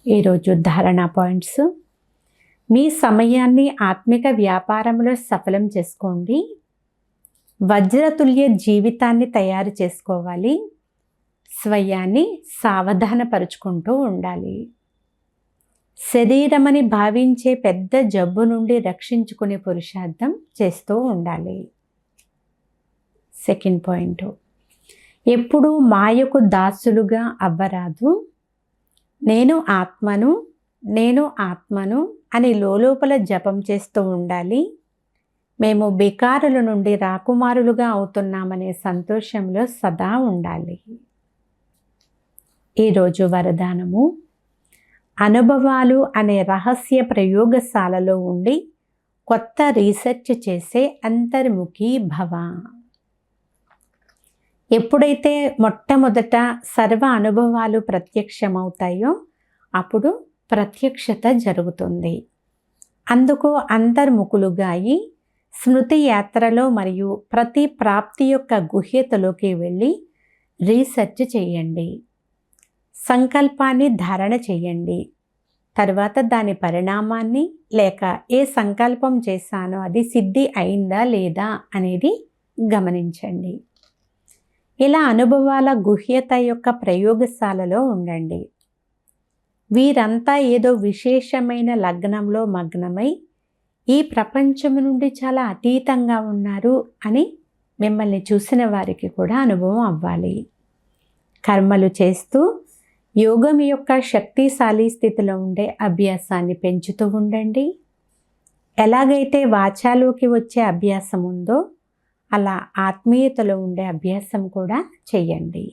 ఈరోజు ధారణ పాయింట్స్. మీ సమయాన్ని ఆత్మిక వ్యాపారంలో సఫలం చేసుకోండి. వజ్రతుల్య జీవితాన్ని తయారు చేసుకోవాలి. స్వయాన్ని సావధానపరుచుకుంటూ ఉండాలి. శరీరమని భావించే పెద్ద జబ్బు నుండి రక్షించుకునే పురుషార్థం చేస్తూ ఉండాలి. సెకండ్ పాయింట్, ఎప్పుడూ మాయకు దాసులుగా అవ్వరాదు. నేను ఆత్మను, నేను ఆత్మను అని లోపల జపం చేస్తూ ఉండాలి. మేము బికారుల నుండి రాకుమారులుగా అవుతున్నామనే సంతోషంలో సదా ఉండాలి. ఈరోజు వరదానము, అనుభవాలు అనే రహస్య ప్రయోగశాలలో ఉండి కొత్త రీసెర్చ్ చేసే అంతర్ముఖి భవ. ఎప్పుడైతే మొట్టమొదట సర్వ అనుభవాలు ప్రత్యక్షమవుతాయో అప్పుడు ప్రత్యక్షత జరుగుతుంది. అందుకు అంతర్ముఖులుగా అయి స్మృతి యాత్రలో మరియు ప్రతి ప్రాప్తి యొక్క గుహ్యతలోకి వెళ్ళి రీసెర్చ్ చేయండి. సంకల్పాన్ని ధారణ చేయండి. తర్వాత దాని పరిణామాన్ని లేక ఏ సంకల్పం చేశానో అది సిద్ధి అయిందా లేదా అనేది గమనించండి. ఇలా అనుభవాల గుహ్యత యొక్క ప్రయోగశాలలో ఉండండి. వీరంతా ఏదో విశేషమైన లగ్నంలో మగ్నమై ఈ ప్రపంచం నుండి చాలా అతీతంగా ఉన్నారు అని మిమ్మల్ని చూసిన వారికి కూడా అనుభవం అవ్వాలి. కర్మలు చేస్తూ యోగం యొక్క శక్తిశాలి స్థితిలో ఉండే అభ్యాసాన్ని పెంచుతూ ఉండండి. ఎలాగైతే వాచాలోకి వచ్చే అభ్యాసం ఉందో అలా ఆత్మీయతలో ఉండే అభ్యాసం కూడా చెయ్యండి.